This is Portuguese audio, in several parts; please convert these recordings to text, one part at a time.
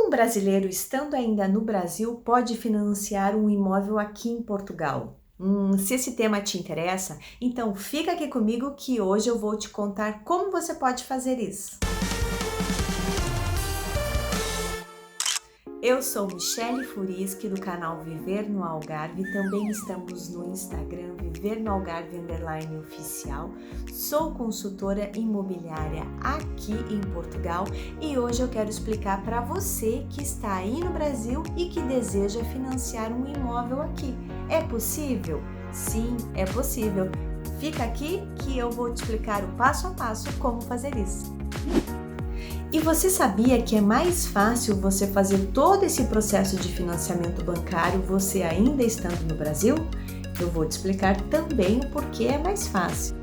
Como um brasileiro estando ainda no Brasil pode financiar um imóvel aqui em Portugal? Se esse tema te interessa, então fica aqui comigo que hoje eu vou te contar como você pode fazer isso. Eu sou Michele Furiski do canal Viver no Algarve, também estamos no Instagram Viver no Algarve _oficial. Sou consultora imobiliária aqui em Portugal e hoje eu quero explicar para você que está aí no Brasil e que deseja financiar um imóvel aqui. É possível? Sim, é possível. Fica aqui que eu vou te explicar o passo a passo como fazer isso. E você sabia que é mais fácil você fazer todo esse processo de financiamento bancário você ainda estando no Brasil? Eu vou te explicar também o porquê é mais fácil.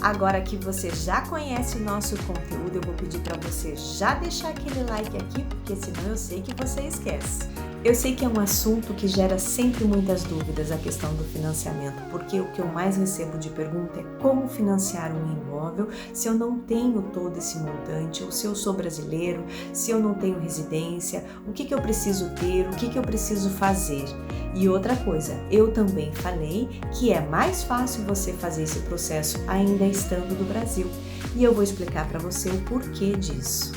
Agora que você já conhece o nosso conteúdo, eu vou pedir para você já deixar aquele like aqui, porque senão eu sei que você esquece. Eu sei que é um assunto que gera sempre muitas dúvidas, a questão do financiamento, porque o que eu mais recebo de pergunta é como financiar um imóvel se eu não tenho todo esse montante, ou se eu sou brasileiro, se eu não tenho residência, o que eu preciso ter, o que eu preciso fazer. E outra coisa, eu também falei que é mais fácil você fazer esse processo ainda estando no Brasil, e eu vou explicar para você o porquê disso.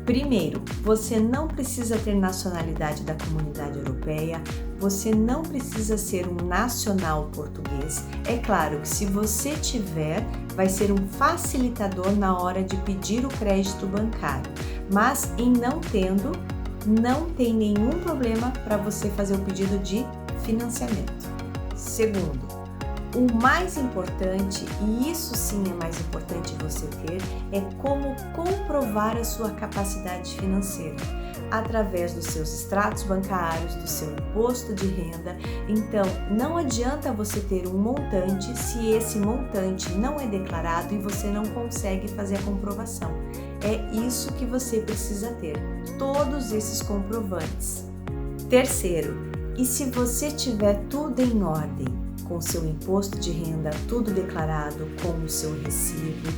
Primeiro, você não precisa ter nacionalidade da Comunidade Europeia, você não precisa ser um nacional português. É claro que se você tiver, vai ser um facilitador na hora de pedir o crédito bancário, mas em não tendo, não tem nenhum problema para você fazer o pedido de financiamento. Segundo, o mais importante, e isso sim é mais importante você ter, é como comprovar a sua capacidade financeira, através dos seus extratos bancários, do seu imposto de renda. Então, não adianta você ter um montante se esse montante não é declarado e você não consegue fazer a comprovação. É isso que você precisa ter, todos esses comprovantes. Terceiro, e se você tiver tudo em ordem, com seu imposto de renda tudo declarado, com o seu recibo,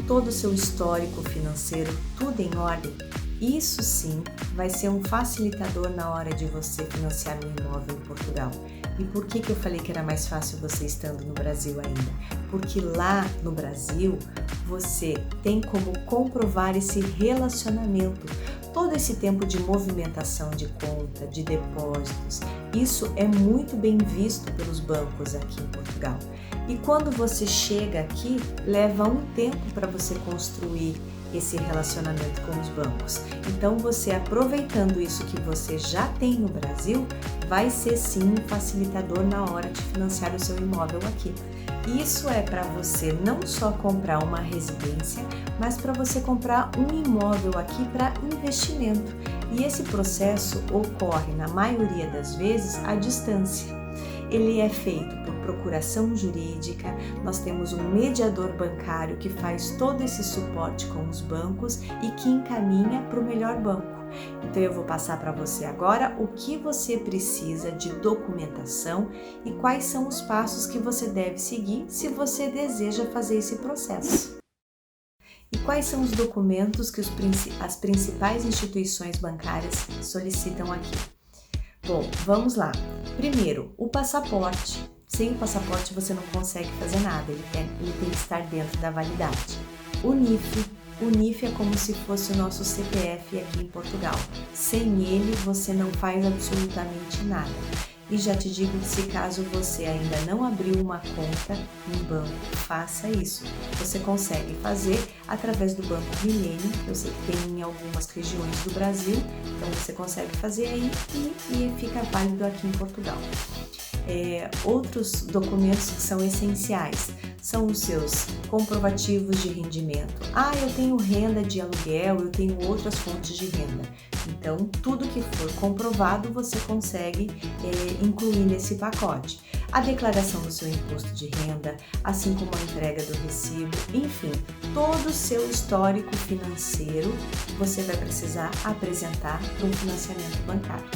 todo o seu histórico financeiro, tudo em ordem, isso sim vai ser um facilitador na hora de você financiar um imóvel em Portugal. E por que eu falei que era mais fácil você estando no Brasil ainda? Porque lá no Brasil você tem como comprovar esse relacionamento, todo esse tempo de movimentação de conta, de depósitos. Isso é muito bem visto pelos bancos aqui em Portugal. E quando você chega aqui, leva um tempo para você construir esse relacionamento com os bancos. Então, você aproveitando isso que você já tem no Brasil, vai ser sim um facilitador na hora de financiar o seu imóvel aqui. Isso é para você não só comprar uma residência, mas para você comprar um imóvel aqui para investimento. E esse processo ocorre, na maioria das vezes, à distância. Ele é feito por procuração jurídica, nós temos um mediador bancário que faz todo esse suporte com os bancos e que encaminha para o melhor banco. Então eu vou passar para você agora o que você precisa de documentação e quais são os passos que você deve seguir se você deseja fazer esse processo. E quais são os documentos que as principais instituições bancárias solicitam aqui? Bom, vamos lá. Primeiro, o passaporte. Sem o passaporte você não consegue fazer nada, ele tem que estar dentro da validade. O NIF. O NIF é como se fosse o nosso CPF aqui em Portugal. Sem ele você não faz absolutamente nada. E já te digo que se caso você ainda não abriu uma conta em banco, faça isso. Você consegue fazer através do Banco Millennium, que eu sei que tem em algumas regiões do Brasil, então você consegue fazer aí e fica válido aqui em Portugal. Outros documentos que são essenciais são os seus comprovativos de rendimento. Eu tenho renda de aluguel, eu tenho outras fontes de renda. Então, tudo que for comprovado você consegue incluir nesse pacote. A declaração do seu imposto de renda, assim como a entrega do recibo, enfim, todo o seu histórico financeiro você vai precisar apresentar para um financiamento bancário.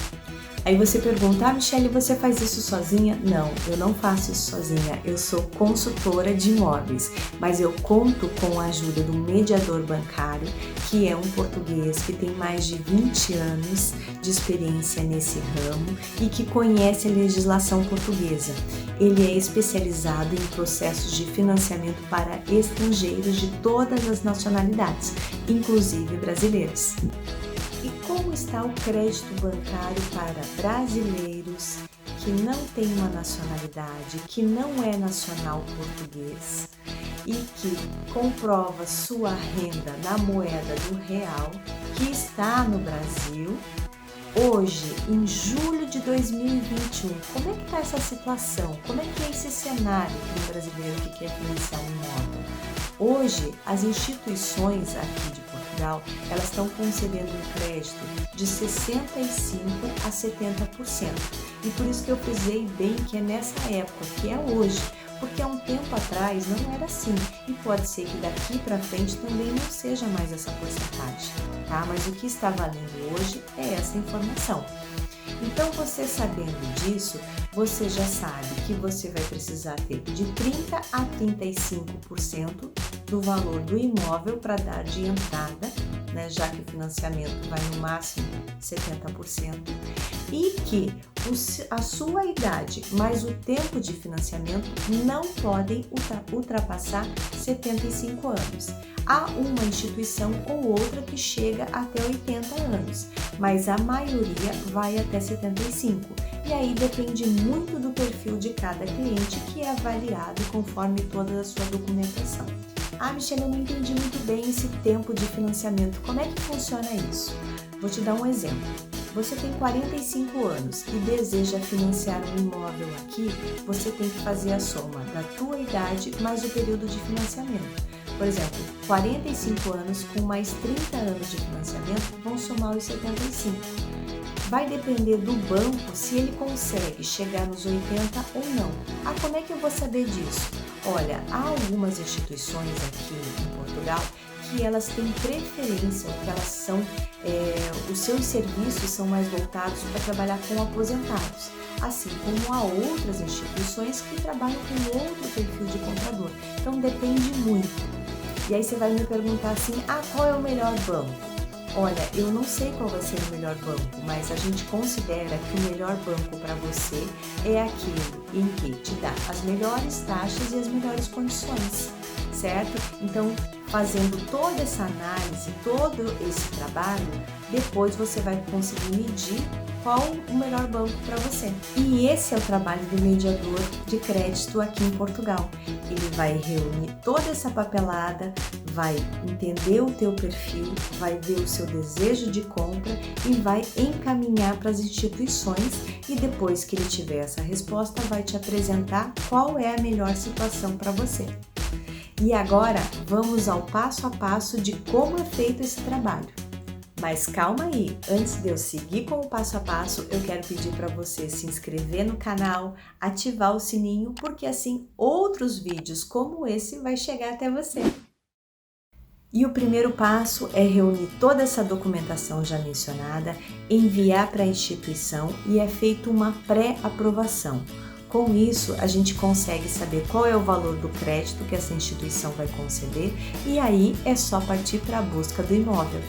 Aí você pergunta, Michele, você faz isso sozinha? Não, eu não faço isso sozinha, eu sou consultora de imóveis, mas eu conto com a ajuda do mediador bancário, que é um português que tem mais de 20 anos de experiência nesse ramo e que conhece a legislação portuguesa. Ele é especializado em processos de financiamento para estrangeiros de todas as nacionalidades, inclusive brasileiros. E como está o crédito bancário para brasileiros que não têm uma nacionalidade, que não é nacional português e que comprova sua renda na moeda do real, que está no Brasil, hoje, em julho de 2021, como é que está essa situação? Como é que é esse cenário para um brasileiro que quer financiar um imóvel? Hoje, as instituições aqui de Portugal, elas estão concedendo um crédito de 65% a 70%. E por isso que eu frisei bem que é nessa época, que é hoje, porque há um tempo atrás não era assim. E pode ser que daqui para frente também não seja mais essa porcentagem, tá? Mas o que está valendo hoje é essa informação. Então, você sabendo disso, você já sabe que você vai precisar ter de 30% a 35% do valor do imóvel para dar de entrada, né, já que o financiamento vai no máximo 70%, e que a sua idade mais o tempo de financiamento não podem ultrapassar 75 anos. Há uma instituição ou outra que chega até 80 anos, mas a maioria vai até 75. E aí depende muito do perfil de cada cliente, que é avaliado conforme toda a sua documentação. Michele, eu não entendi muito bem esse tempo de financiamento. Como é que funciona isso? Vou te dar um exemplo. Você tem 45 anos e deseja financiar um imóvel aqui, você tem que fazer a soma da tua idade mais o período de financiamento. Por exemplo, 45 anos com mais 30 anos de financiamento vão somar os 75. Vai depender do banco se ele consegue chegar nos 80 ou não. Como é que eu vou saber disso? Olha, há algumas instituições aqui em Portugal que elas têm preferência, que elas são, os seus serviços são mais voltados para trabalhar com aposentados, assim como há outras instituições que trabalham com outro perfil de comprador. Então depende muito. E aí você vai me perguntar assim, qual é o melhor banco? Olha, eu não sei qual vai ser o melhor banco, mas a gente considera que o melhor banco para você é aquele em que te dá as melhores taxas e as melhores condições, certo? Então, fazendo toda essa análise, todo esse trabalho, depois você vai conseguir medir qual o melhor banco para você. E esse é o trabalho do mediador de crédito aqui em Portugal. Ele vai reunir toda essa papelada, vai entender o teu perfil, vai ver o seu desejo de compra e vai encaminhar para as instituições, e depois que ele tiver essa resposta, vai te apresentar qual é a melhor situação para você. E agora vamos ao passo a passo de como é feito esse trabalho. Mas calma aí, antes de eu seguir com o passo a passo, eu quero pedir para você se inscrever no canal, ativar o sininho, porque assim outros vídeos como esse vai chegar até você. E o primeiro passo é reunir toda essa documentação já mencionada, enviar para a instituição e é feita uma pré-aprovação. Com isso, a gente consegue saber qual é o valor do crédito que essa instituição vai conceder e aí é só partir para a busca do imóvel.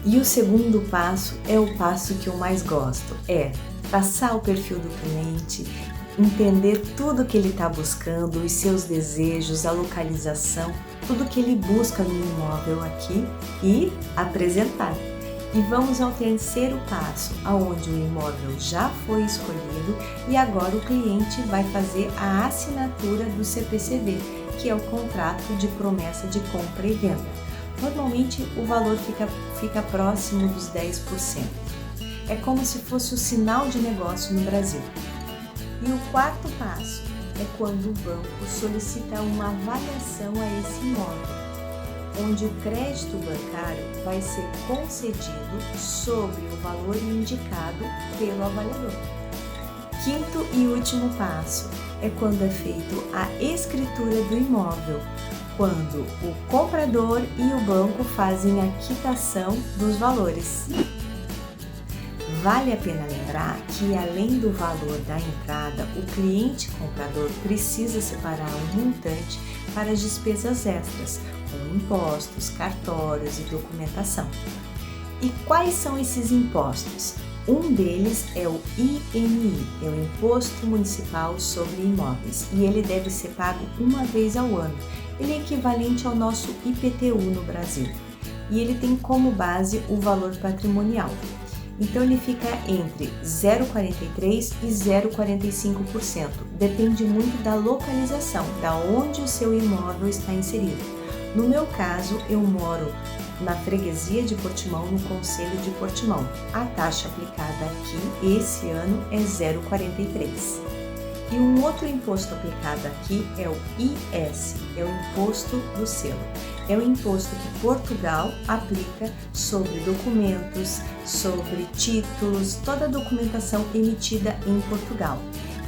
E o segundo passo é o passo que eu mais gosto, é traçar o perfil do cliente, entender tudo que ele está buscando, os seus desejos, a localização, tudo que ele busca no imóvel aqui e apresentar. E vamos ao terceiro passo, aonde o imóvel já foi escolhido e agora o cliente vai fazer a assinatura do CPCV, que é o contrato de promessa de compra e venda. Normalmente o valor fica próximo dos 10%. É como se fosse o sinal de negócio no Brasil. E o quarto passo é quando o banco solicita uma avaliação a esse imóvel, onde o crédito bancário vai ser concedido sobre o valor indicado pelo avaliador. Quinto e último passo é quando é feito a escritura do imóvel, quando o comprador e o banco fazem a quitação dos valores. Vale a pena lembrar que, além do valor da entrada, o cliente comprador precisa separar um montante para as despesas extras, como impostos, cartórios e documentação. E quais são esses impostos? Um deles é o IMI, é o Imposto Municipal sobre Imóveis, e ele deve ser pago uma vez ao ano. Ele é equivalente ao nosso IPTU no Brasil, e ele tem como base o valor patrimonial. Então ele fica entre 0,43% e 0,45%, depende muito da localização, da onde o seu imóvel está inserido. No meu caso, eu moro na freguesia de Portimão, no concelho de Portimão. A taxa aplicada aqui esse ano é 0,43%. E um outro imposto aplicado aqui é o IS, é o Imposto do Selo. É o imposto que Portugal aplica sobre documentos, sobre títulos, toda a documentação emitida em Portugal.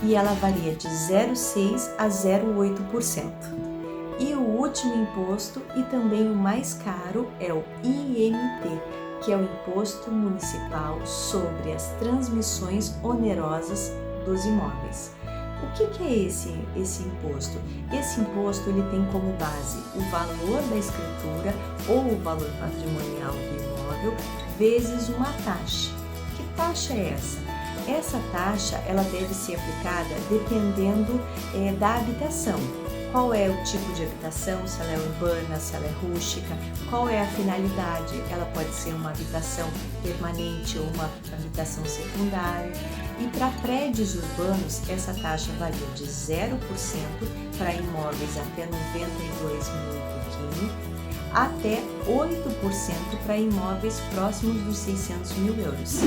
E ela varia de 0,6% a 0,8%. E o último imposto, e também o mais caro, é o IMT, que é o Imposto Municipal sobre as Transmissões Onerosas dos Imóveis. O que é esse imposto? Esse imposto ele tem como base o valor da escritura ou o valor patrimonial do imóvel vezes uma taxa. Que taxa é essa? Essa taxa ela deve ser aplicada dependendo da habitação. Qual é o tipo de habitação, se ela é urbana, se ela é rústica, qual é a finalidade, ela pode ser uma habitação permanente ou uma habitação secundária. E para prédios urbanos, essa taxa varia de 0% para imóveis até 92 mil e pouquinho, até 8% para imóveis próximos dos 600 mil euros.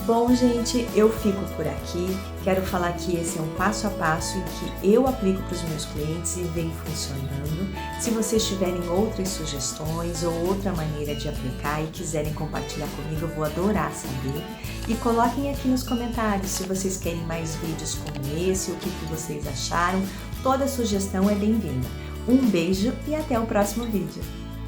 Bom, gente, eu fico por aqui. Quero falar que esse é um passo a passo em que eu aplico para os meus clientes e vem funcionando. Se vocês tiverem outras sugestões ou outra maneira de aplicar e quiserem compartilhar comigo, eu vou adorar saber. E coloquem aqui nos comentários se vocês querem mais vídeos como esse, o que vocês acharam. Toda sugestão é bem-vinda. Um beijo e até o próximo vídeo.